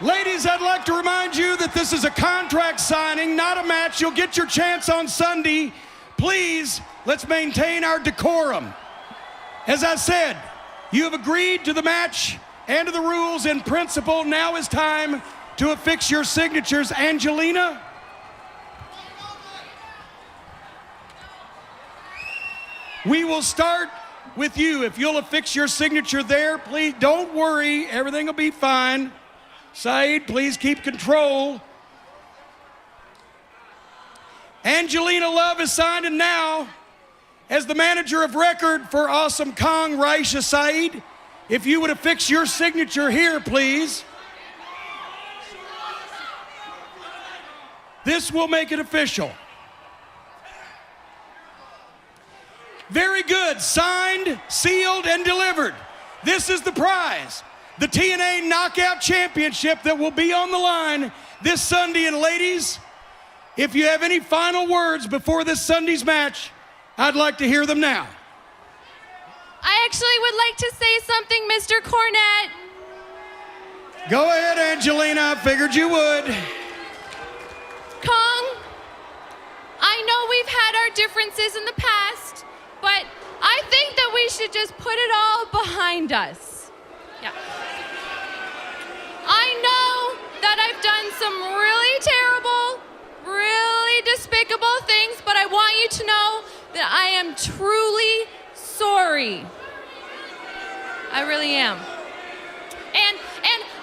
Ladies, I'd like to remind you that this is a contract signing, not a match. You'll get your chance on Sunday. Please, let's maintain our decorum. As I said, you have agreed to the match and to the rules in principle. Now is time to affix your signatures. Angelina? We will start with you. If you'll affix your signature there, please don't worry. Everything will be fine. Saeed, please keep control. Angelina Love is signed, and now, as the manager of record for Awesome Kong, Raisha Saeed, if you would affix your signature here, please. This will make it official. Very good. Signed, sealed, and delivered. This is the prize. The TNA Knockout Championship that will be on the line this Sunday. And ladies, if you have any final words before this Sunday's match, I'd like to hear them now. I actually would like to say something, Mr. Cornette. Go ahead, Angelina. I figured you would. Kong, I know we've had our differences in the past, but I think that we should just put it all behind us. Yeah. I know that I've done some really terrible, really despicable things, but I want you to know that I am truly sorry. I really am. And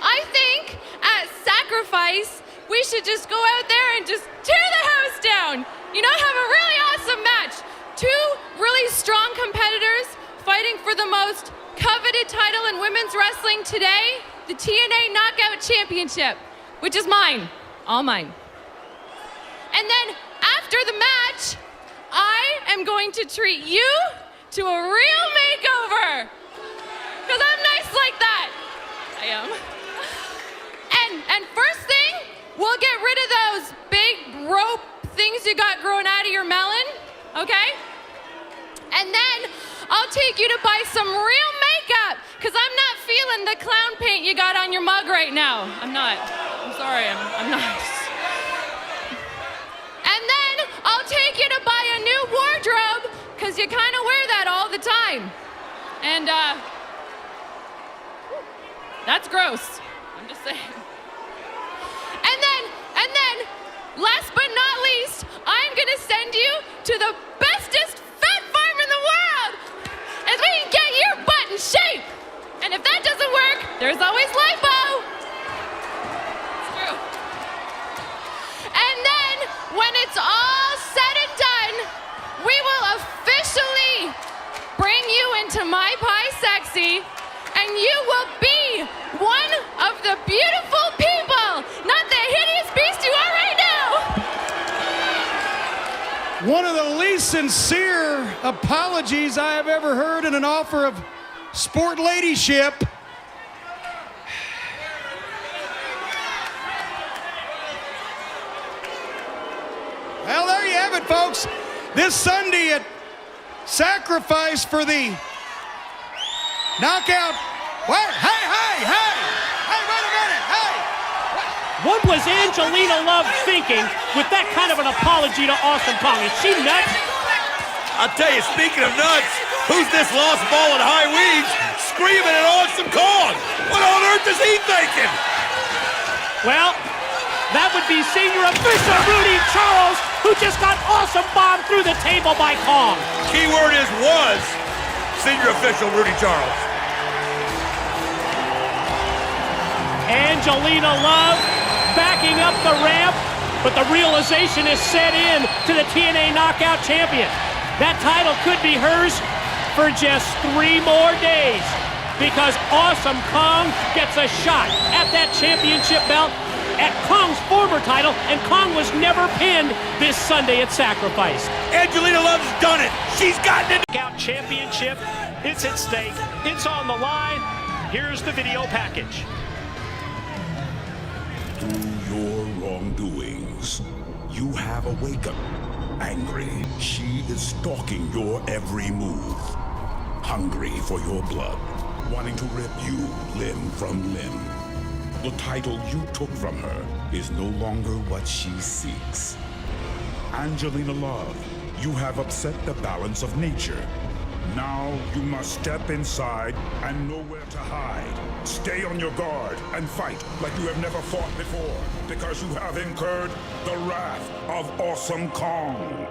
I think at Sacrifice, we should just go out there and just tear the house down. You know, have a really awesome match. Two really strong competitors fighting for the most coveted title in women's wrestling today, the TNA Knockout Championship, which is mine, all mine. And then after the match, I am going to treat you to a real makeover, because I'm nice like that. I am. And first thing, we'll get rid of those big rope things you got growing out of your melon, okay? And then I'll take you to buy some real makeup, because I'm not feeling the clown paint you got on your mug right now. I'm not. I'm sorry, I'm not. And then I'll take you to buy a new wardrobe, because you kind of wear that all the time. And, that's gross. I'm just saying. And then, last but not least, I'm gonna send you to the bestest fat farm in the world, as we can get your butt in shape. And if that doesn't work, there's always lipo. It's true. And then, when it's all said and done, we will officially bring you into My Pie Sexy, and you will be one of the beautiful people, not the hideous beast you are right now. One of the least sincere apologies I have ever heard in an offer of sport ladyship. Well, there you have it, folks. This Sunday at Sacrifice for the Knockout. Wait, hey, wait a minute, hey. What was Angelina Love thinking with that kind of an apology to Awesome Kong? Is she nuts? I'll tell you, speaking of nuts, who's this lost ball in high weeds screaming at Awesome Kong? What on earth is he thinking? Well, that would be senior official Rudy Charles, who just got awesome bombed through the table by Kong. Keyword is was senior official Rudy Charles. Angelina Love backing up the ramp, but the realization is set in to the TNA Knockout Champion. That title could be hers for just 3 more days, because Awesome Kong gets a shot at that championship belt at Kong's former title, and Kong was never pinned this Sunday at Sacrifice. Angelina Love's done it. She's gotten it. Knockout Championship, it's at stake, it's on the line. Here's the video package. Through your wrongdoings, you have awakened. Angry, she is stalking your every move. Hungry for your blood, wanting to rip you limb from limb. The title you took from her is no longer what she seeks. Angelina Love, you have upset the balance of nature. Now you must step inside and know where to hide. Stay on your guard and fight like you have never fought before, because you have incurred the wrath of Awesome Kong.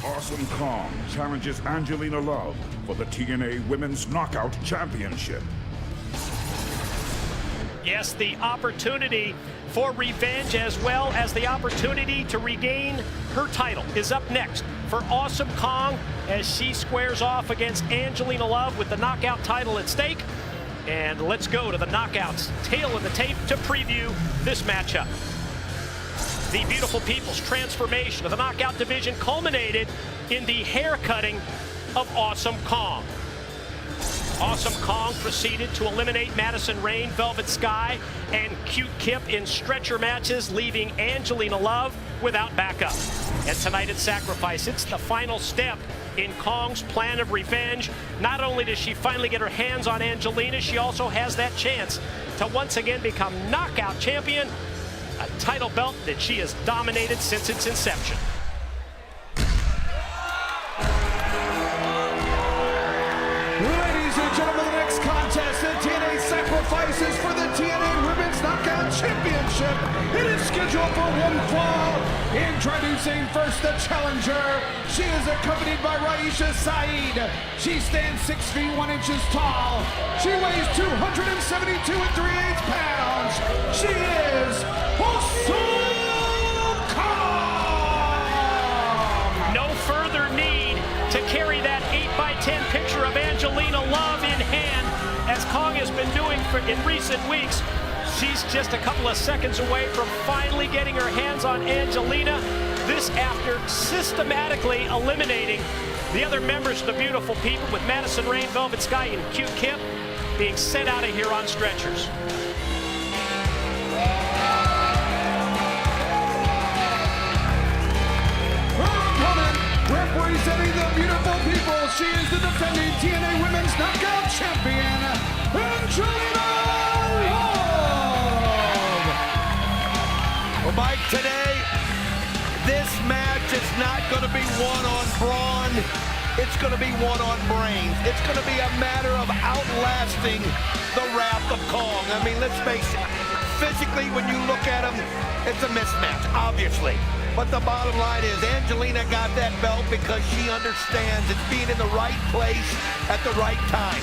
Awesome Kong challenges Angelina Love for the TNA Women's Knockout Championship. Yes, the opportunity for revenge as well as the opportunity to regain her title is up next for Awesome Kong as she squares off against Angelina Love with the knockout title at stake. And let's go to the knockouts tail of the tape to preview this matchup. The beautiful people's transformation of the knockout division culminated in the haircutting of Awesome Kong. Awesome Kong proceeded to eliminate Madison Rayne, Velvet Sky, and Cute Kip in stretcher matches, leaving Angelina Love without backup. And tonight at Sacrifice, it's the final step in Kong's plan of revenge. Not only does she finally get her hands on Angelina, she also has that chance to once again become knockout champion, a title belt that she has dominated since its inception. Ladies and gentlemen, the next contest at TNA Sacrifices for the TNA Women's Knockout Championship. It is scheduled for one fall. Introducing first the challenger. She is accompanied by Raisha Saeed. She stands 6 feet 1 inches tall. She weighs 272 3/8 pounds. She is Awesome Kong. No further need to carry that 8x10 picture of Angelina Love in hand, as Kong has been doing in recent weeks. She's just a couple of seconds away from finally getting her hands on Angelina. This after systematically eliminating the other members of the beautiful people, with Madison Rayne, Velvet Sky, and Cute Kip being sent out of here on stretchers. Representing the beautiful people, she is the defending TNA Women's Knockout Champion, Angelina Love! Well, Mike, today, this match is not going to be won on brawn. It's going to be won on brains. It's going to be a matter of outlasting the wrath of Kong. I mean, let's face it. Physically, when you look at him, it's a mismatch, obviously. But the bottom line is Angelina got that belt because she understands it's being in the right place at the right time.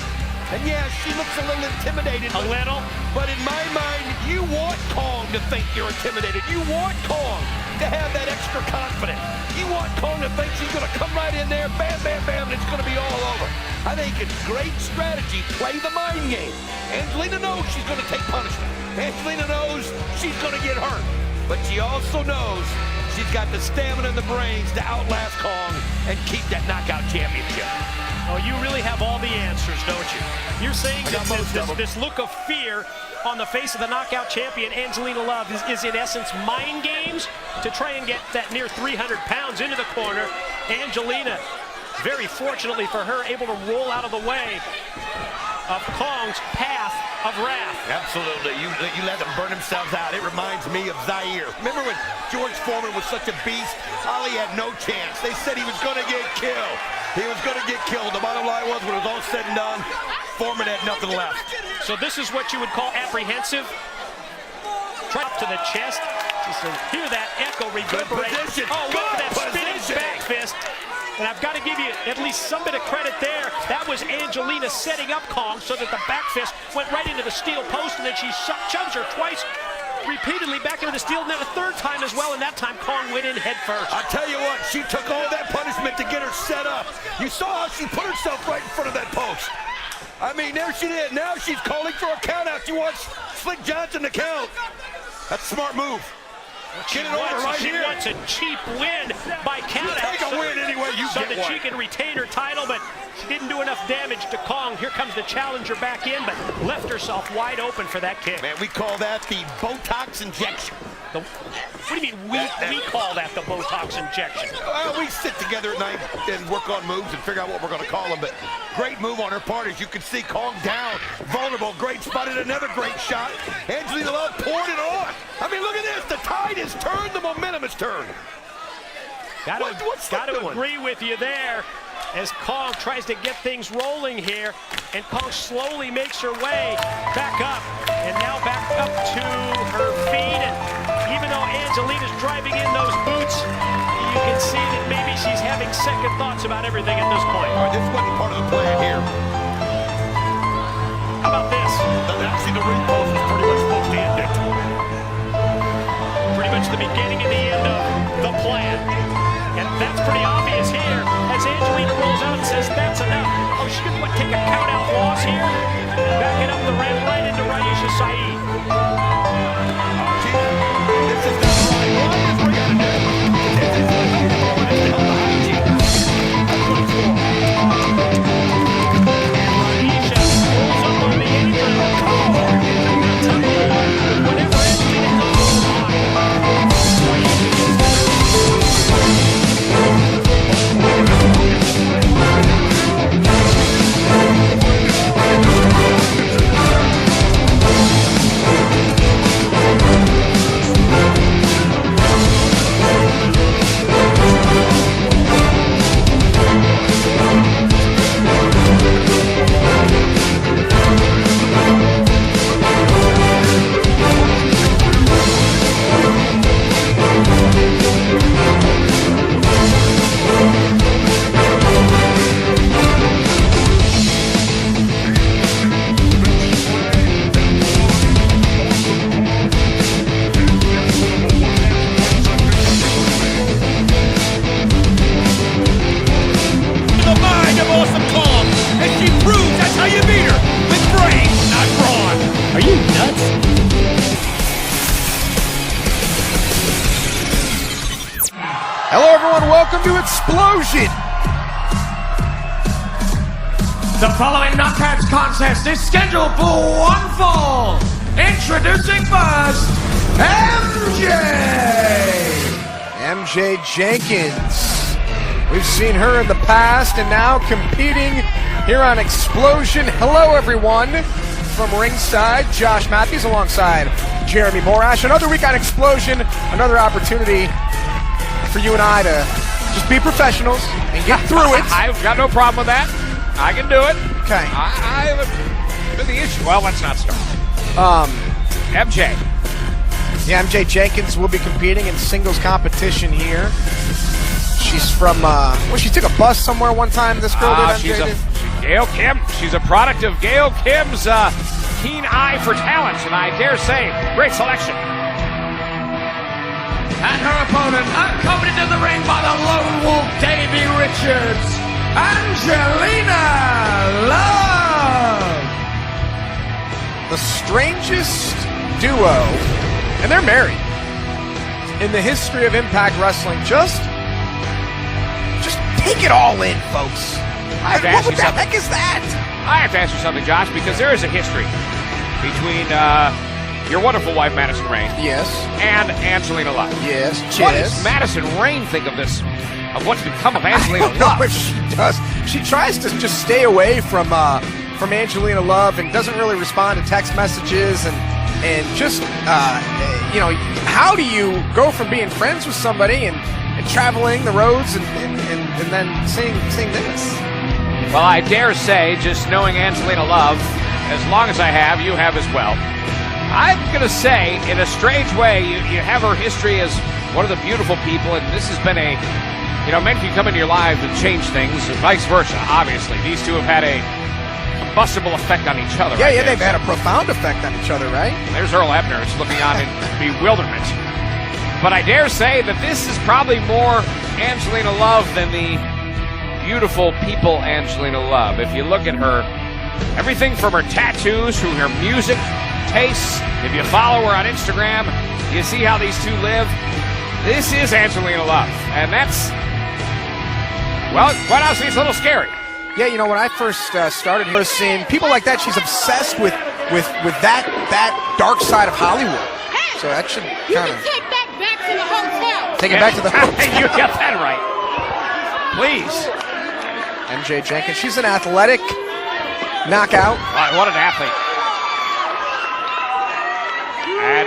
And yeah, she looks a little intimidated. A little? But in my mind, you want Kong to think you're intimidated. You want Kong to have that extra confidence. You want Kong to think she's going to come right in there, bam, bam, bam, and it's going to be all over. I think it's great strategy. Play the mind game. Angelina knows she's going to take punishment. Angelina knows she's going to get hurt. But she also knows she's got the stamina and the brains to outlast Kong and keep that knockout championship. Oh, you really have all the answers, don't you? You're saying that this look of fear on the face of the knockout champion, Angelina Love, is in essence mind games to try and get that near 300 pounds into the corner. Angelina, very fortunately for her, able to roll out of the way of Kong's path of wrath. Absolutely. You let them burn themselves out. It reminds me of Zaire. Remember when George Foreman was such a beast? Ali had no chance. They said he was going to get killed. He was going to get killed. The bottom line was, when it was all said and done, Foreman had nothing left. So this is what you would call apprehensive. Try up to the chest. Just to hear that echo reverberate. Oh, look at that spinning back fist. And I've got to give you at least some bit of credit there. That was Angelina setting up Kong so that the back fist went right into the steel post, and then she shoves her twice, repeatedly back into the steel, and then a third time as well, and that time Kong went in head first. I tell you what, she took all that punishment to get her set up. You saw how she put herself right in front of that post. I mean, there she did. Now she's calling for a count out. She wants Slick Johnson to count. That's a smart move. Get it over right here. She wants a cheap win by count out. Take a win anyway you so get that one. She can retain her title, but she didn't do enough damage to Kong. Here comes the challenger back in, but left herself wide open for that kick. Man, we call that the Botox injection. What do you mean we call that the Botox injection? We sit together at night and work on moves and figure out what we're going to call them, but great move on her part. As you can see, calmed down, vulnerable, great spotted, another great shot. Angelina Love poured it on. I mean, look at this. The tide is turned. The momentum has turned. Got to agree with you there as Kong tries to get things rolling here, and Kong slowly makes her way back up, and now back up to her feet. And even though Angelina's driving in those boots, you can see that maybe she's having second thoughts about everything at this point. All right, this wasn't part of the plan here. How about this? Actually, the ring post was pretty much supposed to end it. Pretty much the beginning and the end of the plan. And that's pretty obvious here as Angelina rolls out and says, that's enough. Oh, she could take a count-out loss here? Back it up the ramp right into Raisha Saeed. This is not right. What is Brianna doing? This is what the number one is held behind you. Raisha rolls up on the apron. Oh, I'll tell you, whenever Angelina has a line, Raisha gets that. Hello everyone, welcome to Explosion! The following Knockouts contest is scheduled for one fall. Introducing first, MJ! MJ Jenkins. We've seen her in the past and now competing here on Explosion. Hello everyone. From ringside, Josh Matthews alongside Jeremy Morash. Another week on Explosion, another opportunity for you and I to just be professionals and get through it. I've got no problem with that. I can do it. Okay. I haven't been the issue. Well, let's not start. MJ. Yeah, MJ Jenkins will be competing in singles competition here. She's from, she took a bus somewhere one time, this girl did, MJ did. Gail Kim. She's a product of Gail Kim's keen eye for talent, and I dare say, great selection. And her opponent, accompanied to the ring by the lone wolf Davey Richards, Angelina Love. The strangest duo, and they're married, in the history of Impact Wrestling. Just take it all in, folks. What the heck is that? I have to ask you something, Josh, because there is a history between your wonderful wife, Madison Rain. Yes. And Angelina Love. Yes. What does Madison Rain think of this, of what's become of Angelina I don't know Love? if she does. She tries to just stay away from Angelina Love and doesn't really respond to text messages and just, how do you go from being friends with somebody and traveling the roads and then seeing this? Well, I dare say, just knowing Angelina Love, as long as I have, you have as well. I'm going to say, in a strange way, you have her history as one of the beautiful people, and this has been men can come into your life and change things, and vice versa, obviously. These two have had a combustible effect on each other. Yeah, they've had a profound effect on each other, right? There's Earl Ebner, is looking on in bewilderment. But I dare say that this is probably more Angelina Love than the beautiful people Angelina Love. If you look at her, everything from her tattoos to her music tastes, if you follow her on Instagram, you see how these two live. This is Angelina Love, and that's, well, quite honestly, it's a little scary. Yeah, when I first started seeing people like that, she's obsessed with that dark side of Hollywood. so that should You kind can of take that back to the hotel. take it back to the You got that right. Please. MJ Jenkins. She's an athletic knockout. Wow, what an athlete. And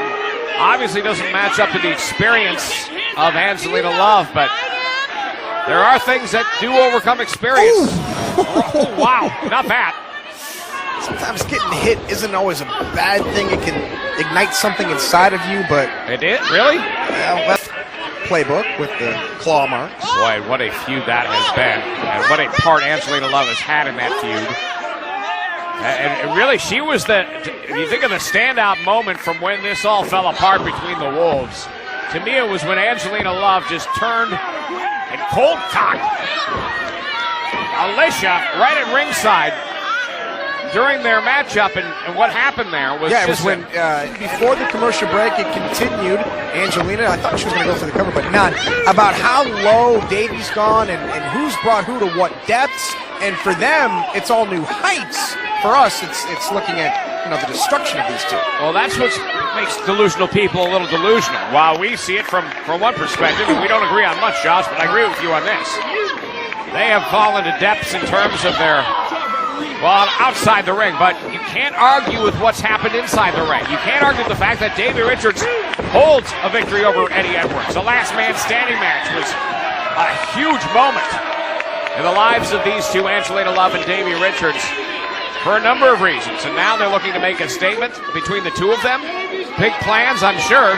obviously doesn't match up to the experience of Angelina Love, but there are things that do overcome experience. Oh, wow, not bad. Sometimes getting hit isn't always a bad thing. It can ignite something inside of you, but It did? Really? left playbook with the claw marks. Boy, what a feud that has been. And what a part Angelina Love has had in that feud. And really, she was if you think of the standout moment from when this all fell apart between the Wolves, to me it was when Angelina Love just turned and cold cocked Alicia right at ringside during their matchup, and what happened there was Yeah, it was when, before the commercial break, it continued. Angelina, I thought she was going to go for the cover, but not. About how low Davey's gone and who's brought who to what depths. And for them, it's all new heights. For us, it's looking at the destruction of these two. Well, that's what makes delusional people a little delusional. While we see it from one perspective, and we don't agree on much, Josh, but I agree with you on this. They have fallen to depths in terms of their, outside the ring, but you can't argue with what's happened inside the ring. You can't argue with the fact that Davey Richards holds a victory over Eddie Edwards. The last man standing match was a huge moment in the lives of these two, Angelina Love and Davey Richards, for a number of reasons. And now they're looking to make a statement between the two of them. Big plans, I'm sure.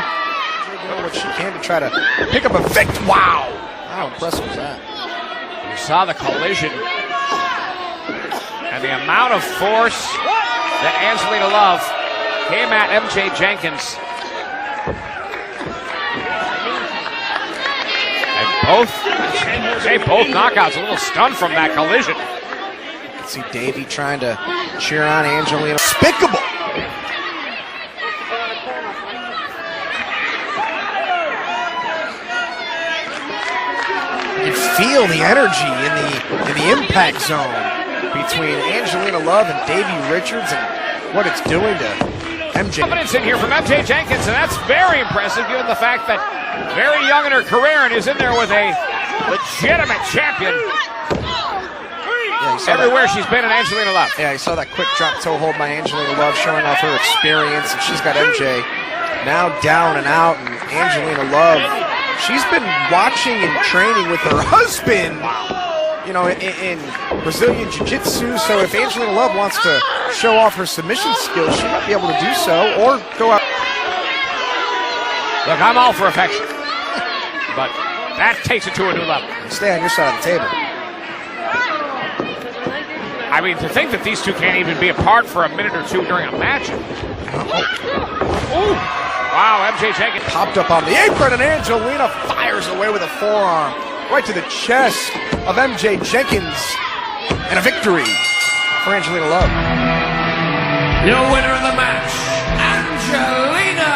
Doing what she can to try to pick up a victory. Wow. How impressive was that? You saw the collision and the amount of force that Angelina Love came at MJ Jenkins. And both knockouts, a little stunned from that collision. You can see Davey trying to cheer on Angelina. Despicable. You can feel the energy in the impact zone between Angelina Love and Davey Richards and what it's doing to MJ. Confidence in here from MJ Jenkins, and that's very impressive given the fact that very young in her career and is in there with a legitimate champion everywhere she's been in Angelina Love. Yeah, you saw that quick drop toe hold by Angelina Love showing off her experience, and she's got MJ now down and out, and Angelina Love, she's been watching and training with her husband, in Brazilian Jiu-Jitsu, so if Angelina Love wants to show off her submission skills, she might be able to do so, or go out. Look, I'm all for affection, but that takes it to a new level. Stay on your side of the table. I mean, to think that these two can't even be apart for a minute or two during a match. Ooh. Wow, MJ Jenkins Popped up on the apron, and Angelina fires away with a forearm right to the chest of MJ Jenkins, and a victory for Angelina Love. Your winner of the match, Angelina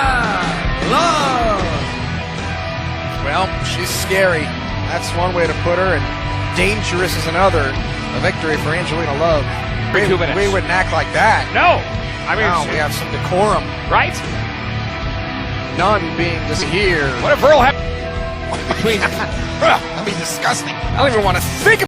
Love. Well, she's scary. That's one way to put her, and dangerous is another. A victory for Angelina Love. For 2 minutes. We wouldn't act like that. No. I mean, Now we have some decorum. right? None being this here. What if Earl had between That'd be disgusting. I don't even want to think